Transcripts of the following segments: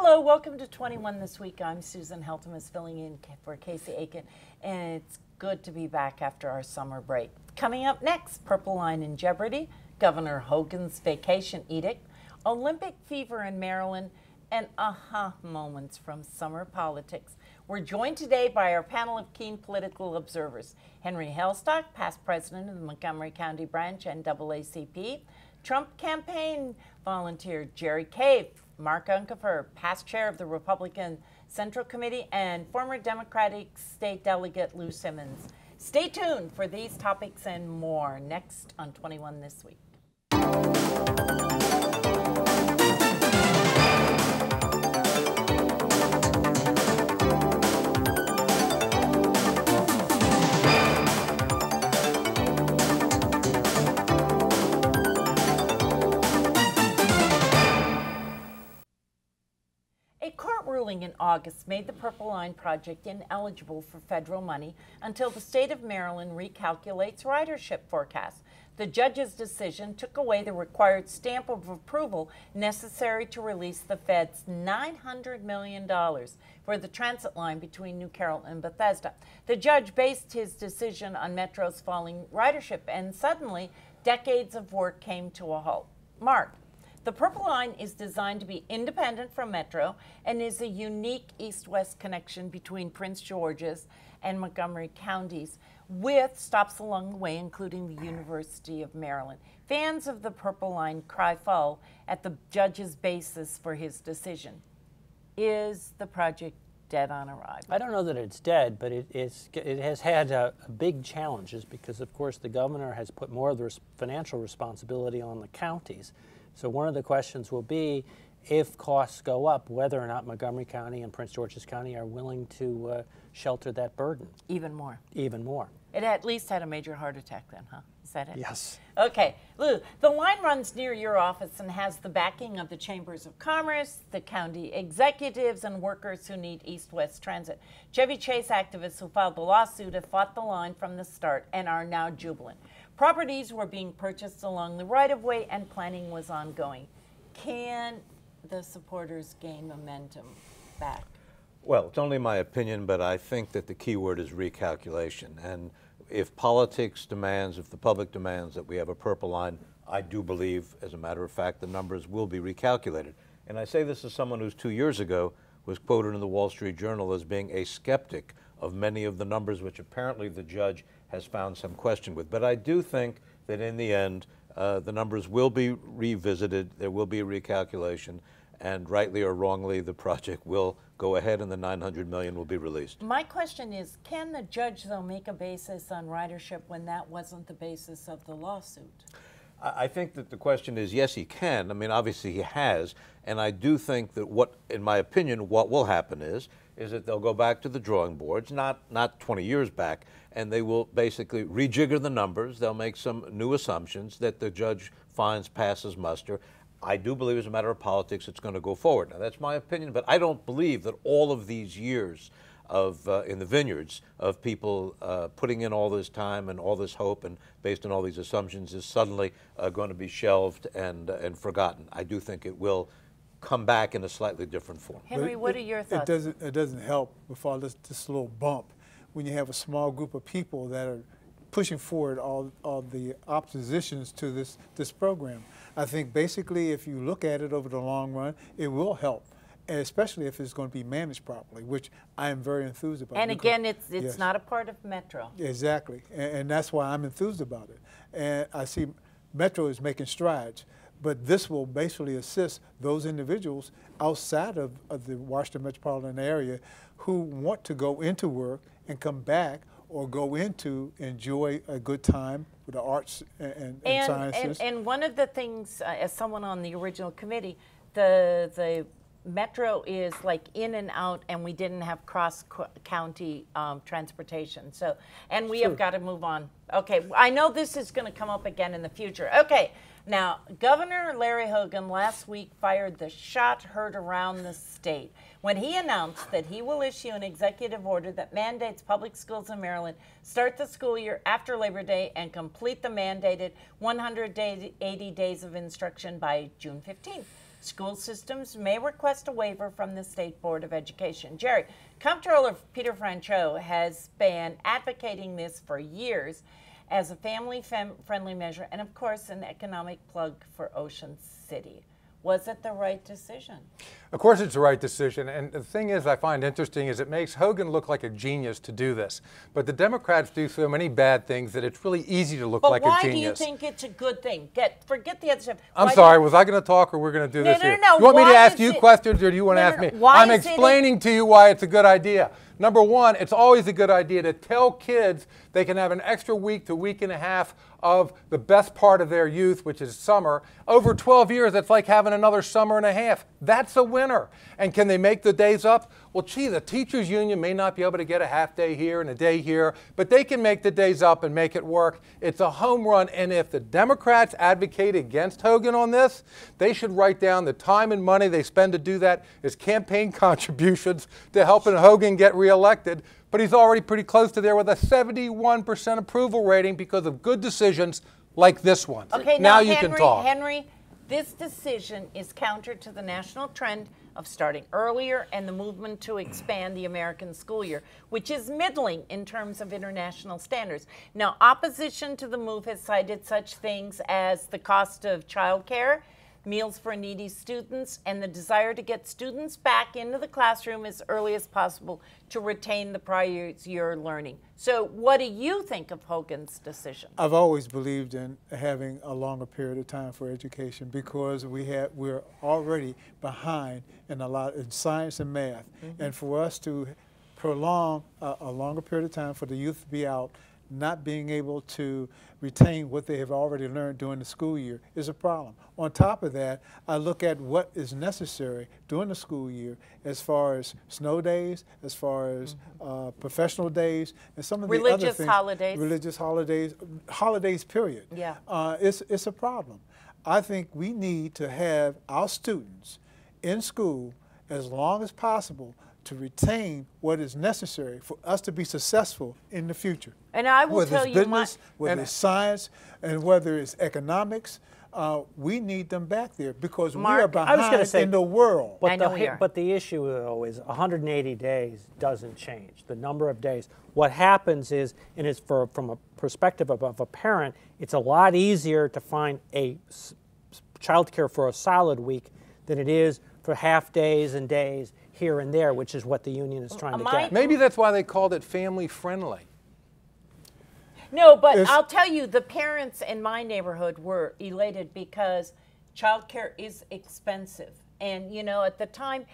Hello, welcome to 21 This Week. I'm Susan Heltemes filling in for Casey Aiken, and it's good to be back after our summer break. Coming up next, Purple Line in jeopardy, Governor Hogan's vacation edict, Olympic fever in Maryland, and aha moments from summer politics. We're joined today by our panel of keen political observers. Henry Hailstock, past president of the Montgomery County branch NAACP, Trump campaign volunteer Jerry Cave, Mark Uncapher, past chair of the Republican Central Committee, and former Democratic State Delegate Luiz Simmons. Stay tuned for these topics and more next on 21 This Week. In August made the Purple Line project ineligible for federal money until the state of Maryland recalculates ridership forecasts. The judge's decision took away the required stamp of approval necessary to release the Fed's $900 million for the transit line between New Carroll and Bethesda. The judge based his decision on Metro's falling ridership, and suddenly decades of work came to a halt. Mark, the Purple Line is designed to be independent from Metro and is a unique east-west connection between Prince George's and Montgomery counties, with stops along the way, including the University of Maryland. Fans of the Purple Line cry foul at the judge's basis for his decision. Is the project dead on arrival? I don't know that it's dead, but it has had big challenges because, of course, the governor has put more of the financial responsibility on the counties. So one of the questions will be, if costs go up, whether or not Montgomery County and Prince George's County are willing to shelter that burden. Even more. Even more. It at least had a major heart attack then, huh? Is that it? Yes. Okay. Lou, the line runs near your office and has the backing of the Chambers of Commerce, the county executives, and workers who need east-west transit. Chevy Chase activists who filed the lawsuit have fought the line from the start and are now jubilant. Properties were being purchased along the right-of-way and planning was ongoing. Can the supporters gain momentum back? Well, it's only my opinion, but I think that the key word is recalculation. And if politics demands, if the public demands that we have a Purple Line, I do believe, as a matter of fact, the numbers will be recalculated. And I say this as someone who's 2 years ago was quoted in the Wall Street Journal as being a skeptic of many of the numbers which apparently the judge has found some question with. But I do think that in the end, the numbers will be revisited, there will be a recalculation, and rightly or wrongly, the project will go ahead and the $900 million will be released. My question is, can the judge, though, make a basis on ridership when that wasn't the basis of the lawsuit? I think that the question is, yes, he can. I mean, obviously he has, and I do think that in my opinion, what will happen is that they'll go back to the drawing boards, not 20 years back, and they will basically rejigger the numbers. They'll make some new assumptions that the judge finds passes muster. I do believe as a matter of politics it's going to go forward. Now, that's my opinion, but I don't believe that all of these years of in the vineyards of people putting in all this time and all this hope and based on all these assumptions is suddenly going to be shelved and forgotten. I do think it will come back in a slightly different form. Henry, what are your thoughts? It doesn't help with all this little bump when you have a small group of people that are pushing forward all the oppositions to this program. I think basically if you look at it over the long run, it will help, and especially if it's going to be managed properly, which I am very enthused about. And again, it's yes, not a part of Metro. Exactly, and that's why I'm enthused about it. And I see Metro is making strides, but this will basically assist those individuals outside of the Washington metropolitan area who want to go into work and come back or go into enjoy a good time with the arts and sciences. And one of the things, as someone on the original committee, the Metro is like in and out, and we didn't have cross-county transportation. So, and we have got to move on. Okay, I know this is going to come up again in the future. Okay, Now, Governor Larry Hogan last week fired the shot heard around the state when he announced that he will issue an executive order that mandates public schools in Maryland start the school year after Labor Day and complete the mandated 180 days of instruction by June 15th. School systems may request a waiver from the State Board of Education. Jerry, Comptroller Peter Franchot has been advocating this for years as a family-friendly measure and, of course, an economic plug for Ocean City. Was it the right decision? Of course it's the right decision, and the thing is I find interesting is it makes Hogan look like a genius to do this. But the Democrats do so many bad things that it's really easy to look like a genius. But why do you think it's a good thing? Forget the other stuff. I'm sorry, was I going to talk or we're going to do this here? No. You want me to ask you questions or do you want to ask me? I'm is explaining to you why it's a good idea. Number one, it's always a good idea to tell kids they can have an extra week to week and a half of the best part of their youth, which is summer. Over 12 years, that's like having another summer and a half. That's a winner. And can they make the days up? Well, gee, the teachers union may not be able to get a half day here and a day here, but they can make the days up and make it work. It's a home run. And if the Democrats advocate against Hogan on this, they should write down the time and money they spend to do that as campaign contributions to helping Hogan get reelected. But he's already pretty close to there with a 71% approval rating because of good decisions like this one. Okay, now you can talk. Henry, this decision is counter to the national trend of starting earlier and the movement to expand the American school year, which is middling in terms of international standards. Now, opposition to the move has cited such things as the cost of childcare, meals for needy students, and the desire to get students back into the classroom as early as possible to retain the prior year learning. So what do you think of Hogan's decision? I've always believed in having a longer period of time for education because we're already behind in science and math. And for us to prolong a longer period of time for the youth to be out, not being able to retain what they have already learned during the school year is a problem. On top of that, I look at what is necessary during the school year as far as snow days, as far as professional days, and some of the other things. Religious holidays, period. Yeah. It's a problem. I think we need to have our students in school as long as possible to retain what is necessary for us to be successful in the future. And I will tell you, whether it's science and whether it's economics, we need them back there because we are behind in the world. But the issue, though, is 180 days doesn't change. The number of days. What happens is, and it's from a perspective of a parent, it's a lot easier to find a childcare for a solid week than it is for half days and days here and there, which is what the union is trying to get. Maybe that's why they called it family friendly. No, but I'll tell you, the parents in my neighborhood were elated because childcare is expensive. And, you know, at the time,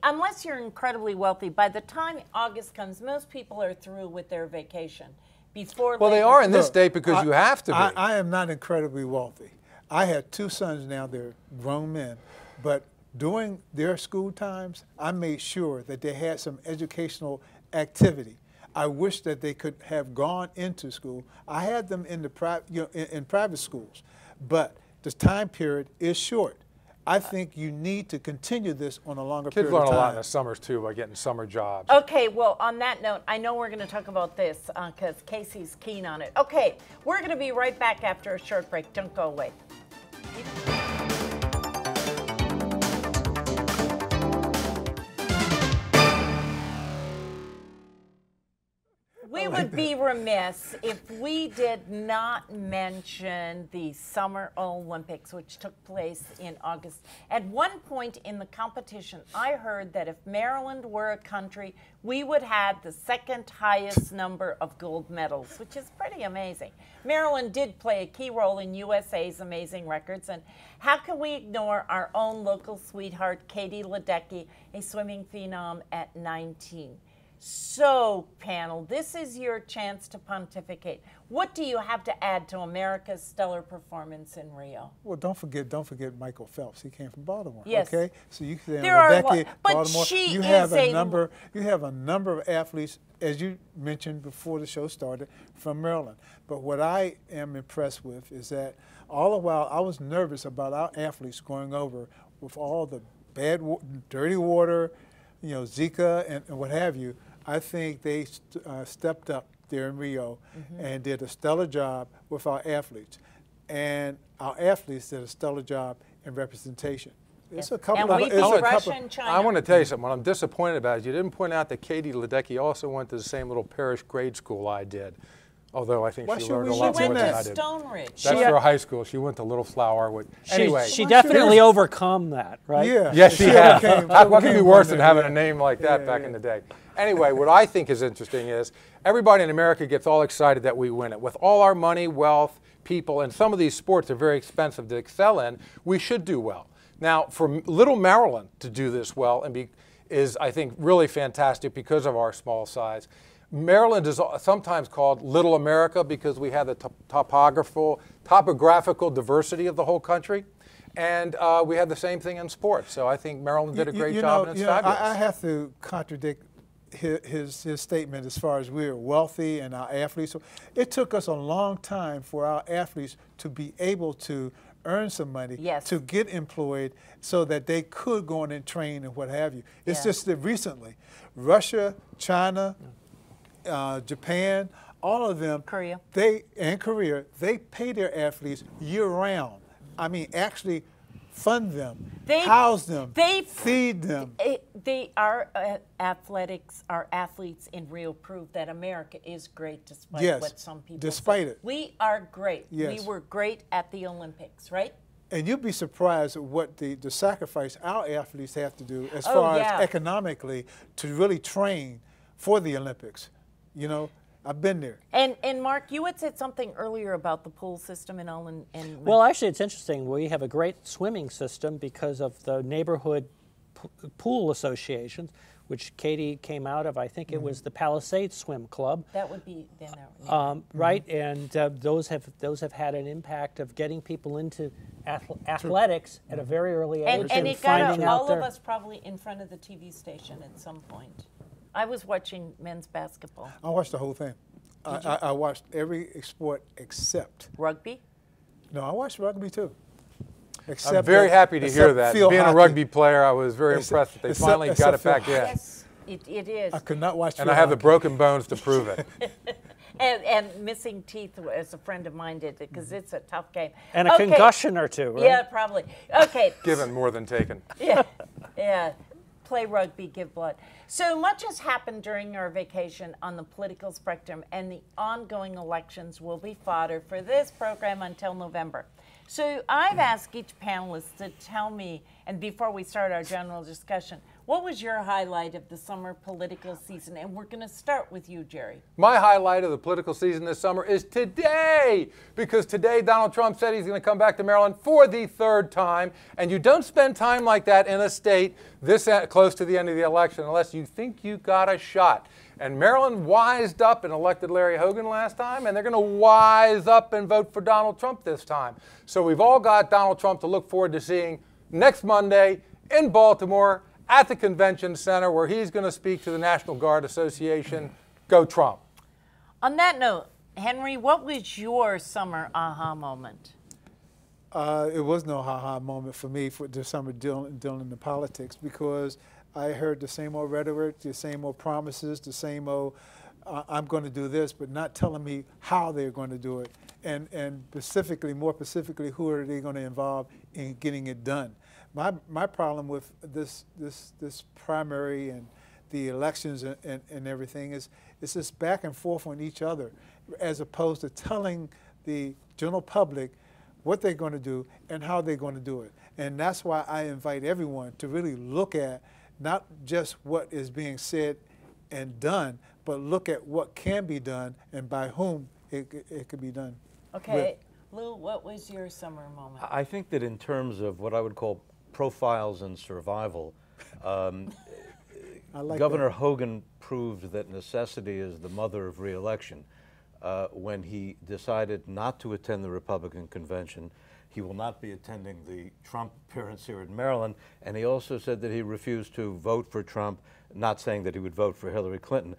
unless you're incredibly wealthy, by the time August comes, most people are through with their vacation. Well, they are in this state because you have to be. I am not incredibly wealthy. I have two sons now, they're grown men, but during their school times, I made sure that they had some educational activity. I wish that they could have gone into school. I had them in in private schools, but the time period is short. I think you need to continue this on a longer period of time. Kids learn a lot in the summers, too, by getting summer jobs. Okay, well, on that note, I know we're going to talk about this because Casey's keen on it. Okay, we're going to be right back after a short break. Don't go away. We would be remiss if we did not mention the Summer Olympics, which took place in August. At one point in the competition, I heard that if Maryland were a country, we would have the second highest number of gold medals, which is pretty amazing. Maryland did play a key role in USA's amazing records, and how can we ignore our own local sweetheart, Katie Ledecky, a swimming phenom at 19? So, panel, this is your chance to pontificate. What do you have to add to America's stellar performance in Rio? Well, don't forget Michael Phelps. He came from Baltimore. Yes. Okay, so you can say There are Ledecky, but Baltimore. she You have is a number. You have a number of athletes, as you mentioned before the show started, from Maryland. But what I am impressed with is that all the while I was nervous about our athletes going over with all the bad, dirty water, you know, Zika and what have you. I think they stepped up there in Rio and did a stellar job with our athletes. And our athletes did a stellar job in representation. It's a couple and we of, beat Russia and China. I want to tell you something. What I'm disappointed about is you didn't point out that Katie Ledecky also went to the same little parish grade school I did. Although I think Why she should learned a we- lot She more went than to I did. Stone Ridge. That's for high school. She went to Little Flower. Anyway. She definitely overcome that, right? Yeah. Yes, she has. What could be worse than having yeah. a name like that back in the day? Anyway, what I think is interesting is everybody in America gets all excited that we win it. With all our money, wealth, people, and some of these sports are very expensive to excel in, we should do well. Now, for little Maryland to do this well is, I think, really fantastic because of our small size. Maryland is sometimes called Little America because we have the topographical diversity of the whole country. And we have the same thing in sports. So I think Maryland did a great job, and it's fabulous. I have to contradict his statement as far as we're wealthy and our athletes. So it took us a long time for our athletes to be able to earn some money, to get employed so that they could go in and train and what have you. It's just that recently, Russia, China, Japan, all of them, Korea, they pay their athletes year round. I mean, actually fund them, house them, feed them. Our athletes in Rio prove that America is great despite what some people say. We are great. Yes. We were great at the Olympics, right? And you'd be surprised at what the sacrifice our athletes have to do as far as economically to really train for the Olympics. You know, I've been there. And Mark, you had said something earlier about the pool system and all. Well, actually, it's interesting. We have a great swimming system because of the neighborhood pool associations, which Katie came out of. I think it was the Palisades Swim Club. That would be then, right? And those have had an impact of getting people into athletics at a very early age and it finding got out all of us probably in front of the TV station at some point. I was watching men's basketball. I watched the whole thing. I watched every sport except rugby. No, I watched rugby too. I'm very happy to hear that. Being a rugby player, I was very impressed that they finally got it back in. Yes, it is. I could not watch. And I have the broken bones to prove it. And missing teeth, as a friend of mine did, because it's a tough game. And a concussion or two, right? Yeah, probably. Okay. Given more than taken. Yeah. Play rugby, give blood. So much has happened during our vacation on the political spectrum, and the ongoing elections will be fodder for this program until November. So I've asked each panelist to tell me, and before we start our general discussion, what was your highlight of the summer political season? And we're going to start with you, Jerry. My highlight of the political season this summer is today, because today Donald Trump said he's going to come back to Maryland for the third time, and you don't spend time like that in a state this close to the end of the election unless you think you got a shot. And Maryland wised up and elected Larry Hogan last time, and they're going to wise up and vote for Donald Trump this time. So we've all got Donald Trump to look forward to seeing next Monday in Baltimore at the Convention Center, where he's going to speak to the National Guard Association. Go Trump. On that note, Henry, what was your summer aha moment? It was no ha-ha moment for me for the summer dealing in the politics, because I heard the same old rhetoric, the same old promises, the same old I'm going to do this, but not telling me how they're going to do it, and specifically, more specifically, who are they going to involve in getting it done. My problem with this primary and the elections and everything is it's just back and forth on each other, as opposed to telling the general public what they're going to do and how they're going to do it. And that's why I invite everyone to really look at not just what is being said and done, but look at what can be done and by whom it could be done. Okay, Lou, what was your summer moment? I think that in terms of what I would call profiles and survival, I like Governor that. Hogan proved that necessity is the mother of re-election when he decided not to attend the Republican convention. He will not be attending the Trump appearance here in Maryland, and he also said that he refused to vote for Trump, not saying that he would vote for Hillary Clinton.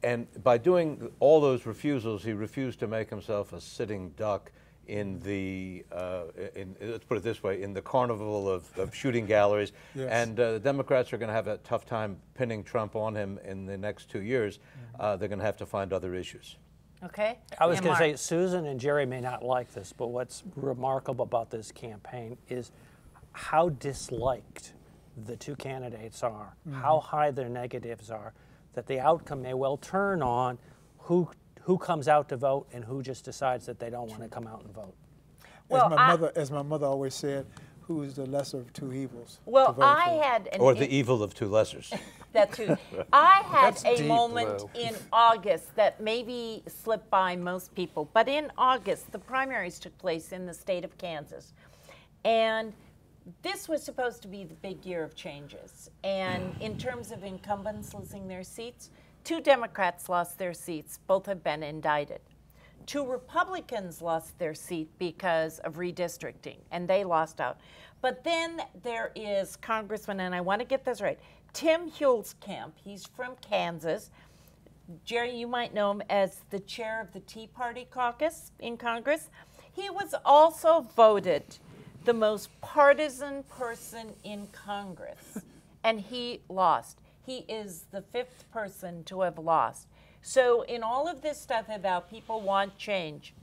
And by doing all those refusals, he refused to make himself a sitting duck in the, let's put it this way, in the carnival of shooting galleries. Yes. And the Democrats are going to have a tough time pinning Trump on him in the next 2 years. They're going to have to find other issues. Okay. I was And going to Mark. say, Susan and Jerry may not like this, but what's remarkable about this campaign is how disliked the two candidates are, how high their negatives are, that the outcome may well turn on who comes out to vote and who just decides that they don't want to come out and vote. Well, As my mother always said, who is the lesser of two evils? to Well, vote I for? had an Or the evil of two lessers. that too. I had That's a deep, moment Lou. in August that maybe slipped by most people, but in August, the primaries took place in the state of Kansas. And this was supposed to be the big year of changes. And in terms of incumbents losing their seats, 2 Democrats lost their seats. Both have been indicted. 2 Republicans lost their seat because of redistricting, and they lost out. But then there is Congressman, and I want to get this right, Tim Hailstock. He's from Kansas. Jerry, you might know him as the chair of the Tea Party caucus in Congress. He was also voted the most partisan person in Congress, and he lost. He is the 5th person to have lost. So in all of this stuff about people want change,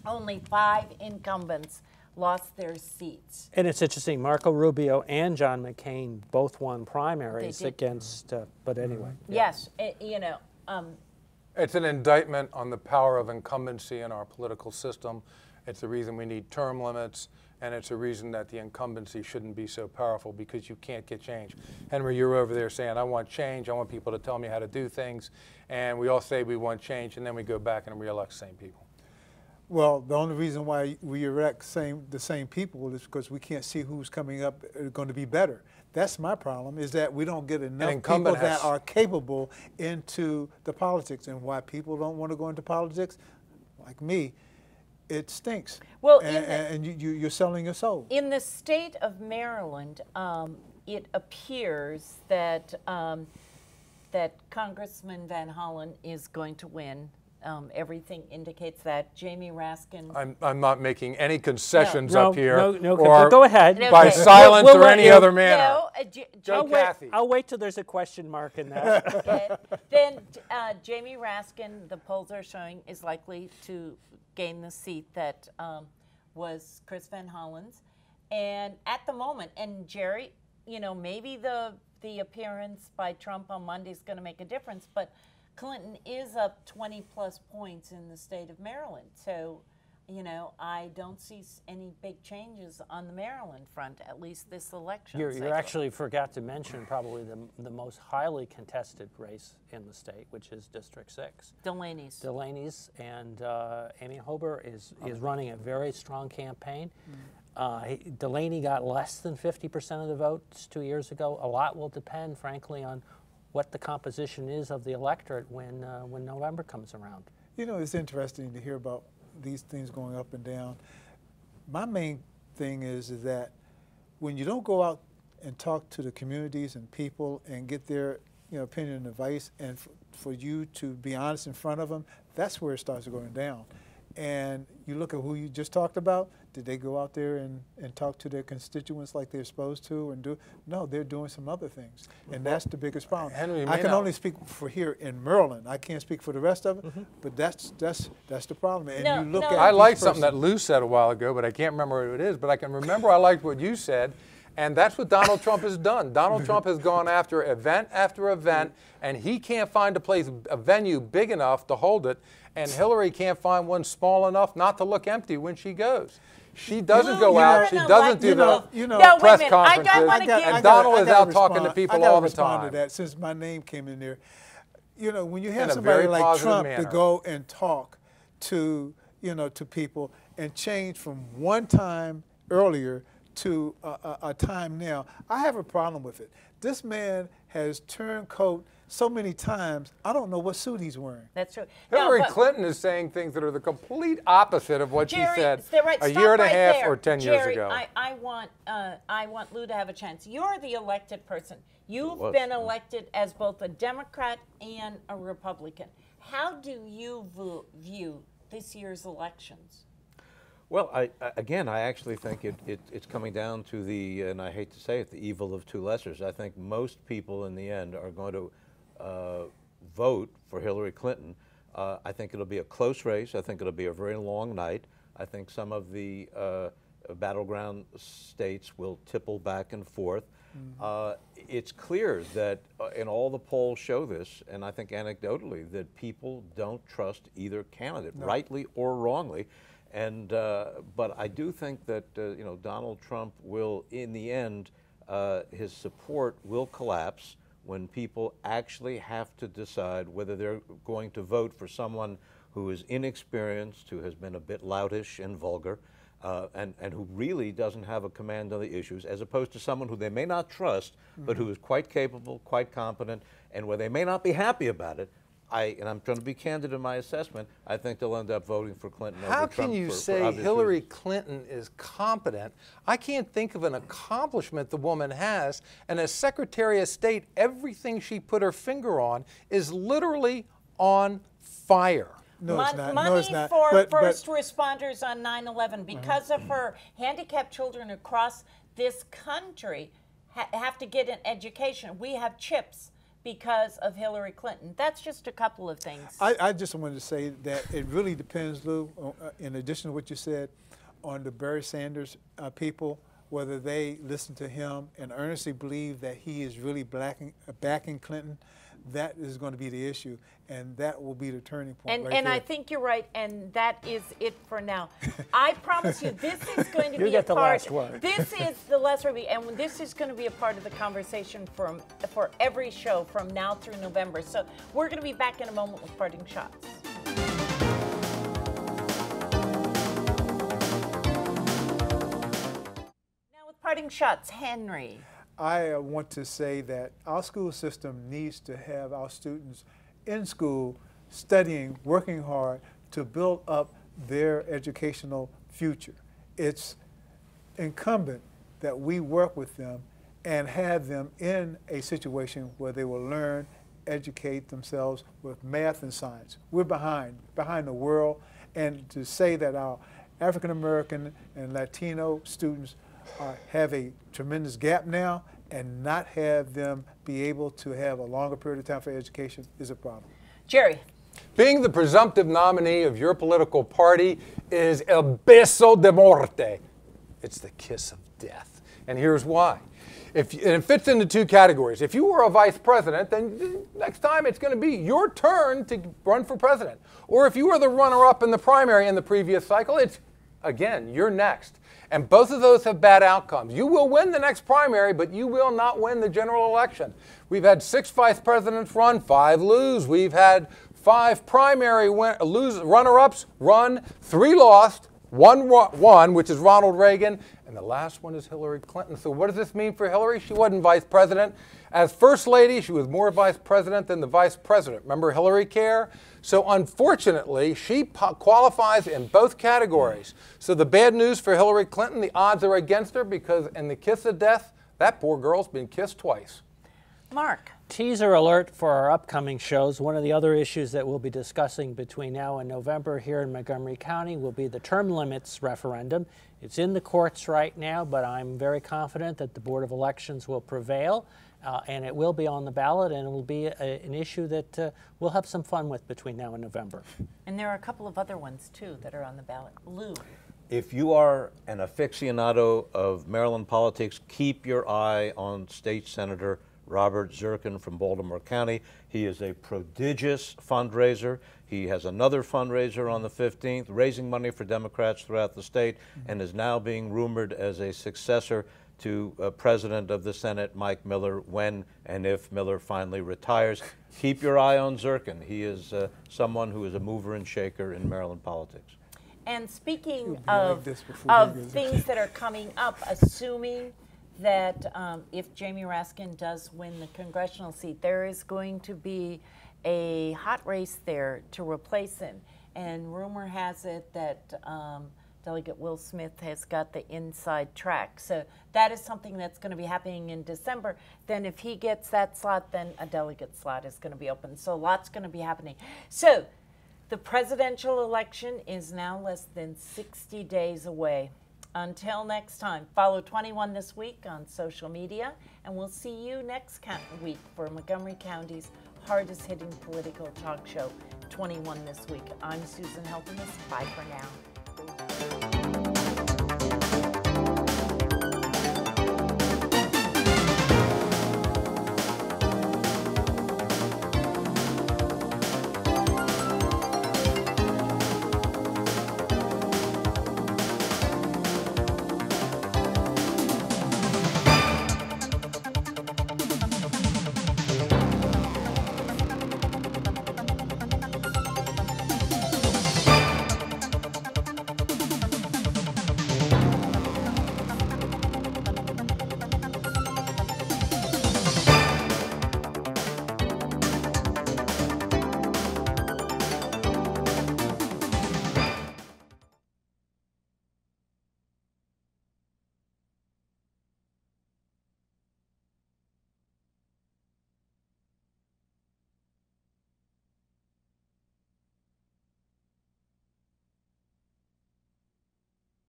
only 5 incumbents lost their seats. And it's interesting, Marco Rubio and John McCain both won primaries They did. against, but anyway. Yes, It's an indictment on the power of incumbency in our political system. It's the reason we need term limits, and it's a reason that the incumbency shouldn't be so powerful, because you can't get change. Henry, you're over there saying, I want change, I want people to tell me how to do things, and we all say we want change, and then we go back and re-elect the same people. Well, the only reason why we elect the same people is because we can't see who's coming up going to be better. That's my problem, is that we don't get enough people that are capable into the politics. And why people don't want to go into politics, like me, it stinks. Well, and you're selling your soul. in the state of Maryland, it appears that that Congressman Van Hollen is going to win. Everything indicates that. Jamie Raskin. I'm not making any concessions No, up here, no, or go ahead. by Okay. silence We'll or let any you- other manner. No, Joe I'll wait, Cathy. I'll wait till there's a question mark in that. okay. Then Jamie Raskin, the polls are showing, is likely to gain the seat that was Chris Van Hollen's. And at the moment, and Jerry, maybe the appearance by Trump on Monday is going to make a difference, but Clinton is up 20 plus points in the state of Maryland. So, I don't see any big changes on the Maryland front, at least this election. You actually forgot to mention probably the most highly contested race in the state, which is District 6. Delaney's. Delaney's, and Amy Hober is running a very strong campaign. Delaney got less than 50% of the votes 2 years ago. A lot will depend, frankly, on what the composition is of the electorate when November comes around. It's interesting to hear about these things going up and down. My main thing is that when you don't go out and talk to the communities and people and get their opinion and advice, and for you to be honest in front of them, that's where it starts going down. And you look at who you just talked about. Did they go out there and talk to their constituents like they're supposed to and do? No, they're doing some other things. And that's the biggest problem. Henry, I can only speak for here in Maryland. I can't speak for the rest of it, but that's the problem. And No, you look no. at I each like something that person. Lou said a while ago, but I can't remember what it is. But I can remember I liked what you said, and that's what Donald Trump has done. Donald Trump has gone after event after event, and he can't find a venue big enough to hold it, and Hillary can't find one small enough not to look empty when she goes. She doesn't go out. She doesn't do the press conferences. And Donald is out talking to people all the time. I got to respond to that since my name came in there. When you have In a somebody very like positive Trump manner. to go and talk to, to people and change from one time earlier to a time now, I have a problem with it. This man has turncoat so many times, I don't know what suit he's wearing. That's true. Hillary Now, Clinton is saying things that are the complete opposite of what Jerry, she said right, a stop year and a right half there. or 10 Jerry, years ago. I want Lou to have a chance. You're the elected person. You've was, been yeah. elected as both a Democrat and a Republican. How do you view this year's elections? Well, I actually think it's coming down to the, and I hate to say it, the evil of two lessers. I think most people in the end are going to vote for Hillary Clinton. I think it'll be a close race. I think it'll be a very long night. I think some of the battleground states will tipple back and forth. It's clear that, and all the polls show this, and I think anecdotally, that people don't trust either candidate, rightly or wrongly. And but I do think that you know, Donald Trump will, in the end, his support will collapse when people actually have to decide whether they're going to vote for someone who is inexperienced, who has been a bit loutish and vulgar, and who really doesn't have a command on the issues, as opposed to someone who they may not trust, but who is quite capable, quite competent, and where they may not be happy about it. And I'm trying to be candid in my assessment, I think they'll end up voting for Clinton over Trump. How can you for say obvious Hillary reasons. Clinton is competent? I can't think of an accomplishment the woman has. And as Secretary of State, everything she put her finger on is literally on fire. No, it's not. Money No, it's not. for But first responders on 9/11 because of her handicapped children across this country have to get an education. We have chips because of Hillary Clinton. That's just a couple of things. I just wanted to say that it really depends, Lou, in addition to what you said, on the Barry Sanders people, whether they listen to him and earnestly believe that he is really backing Clinton. That is going to be the issue, and that will be the turning point. And there. I think you're right, and that is it for now. I promise you, this is going to You be get a the part. last word. This is the last word, and this is going to be a part of the conversation for every show from now through November. So we're going to be back in a moment with parting shots. Now with parting shots, Henry. I want to say that our school system needs to have our students in school studying, working hard to build up their educational future. It's incumbent that we work with them and have them in a situation where they will learn, educate themselves with math and science. We're behind the world, and to say that our African American and Latino students have a tremendous gap now and not have them be able to have a longer period of time for education is a problem. Jerry. Being the presumptive nominee of your political party is el beso de muerte. It's the kiss of death. And here's why. And it fits into two categories. If you were a vice president, then next time it's going to be your turn to run for president. Or if you were the runner-up in the primary in the previous cycle, it's, again, you're next. And both of those have bad outcomes. You will win the next primary, but you will not win the general election. We've had 6 vice presidents run, 5 lose. We've had 5 primary runner-ups run, 3 lost, 1 won, which is Ronald Reagan, and the last one is Hillary Clinton. So what does this mean for Hillary? She wasn't vice president. As first lady, she was more vice president than the vice president. Remember Hillary Care? So unfortunately, she qualifies in both categories. So the bad news for Hillary Clinton, the odds are against her because in the kiss of death, that poor girl's been kissed twice. Mark. Teaser alert for our upcoming shows. One of the other issues that we'll be discussing between now and November here in Montgomery County will be the term limits referendum. It's in the courts right now, but I'm very confident that the Board of Elections will prevail, and it will be on the ballot, and it will be an issue that we'll have some fun with between now and November. And there are a couple of other ones, too, that are on the ballot. Lou. If you are an aficionado of Maryland politics, keep your eye on State Senator Robert Zirkin from Baltimore County. He is a prodigious fundraiser. He has another fundraiser on the 15th, raising money for Democrats throughout the state, and is now being rumored as a successor to President of the Senate, Mike Miller, when and if Miller finally retires. Keep your eye on Zirkin. He is someone who is a mover and shaker in Maryland politics. And speaking Like of this before he goes. things that are coming up, assuming that if Jamie Raskin does win the congressional seat, there is going to be a hot race there to replace him. And rumor has it that Delegate Will Smith has got the inside track. So that is something that's going to be happening in December. Then if he gets that slot, then a delegate slot is going to be open. So lots going to be happening. So the presidential election is now less than 60 days away. Until next time, follow 21 This Week on social media, and we'll see you next week for Montgomery County's hardest hitting political talk show, 21 This Week. I'm Susan Heltemes. Bye for now.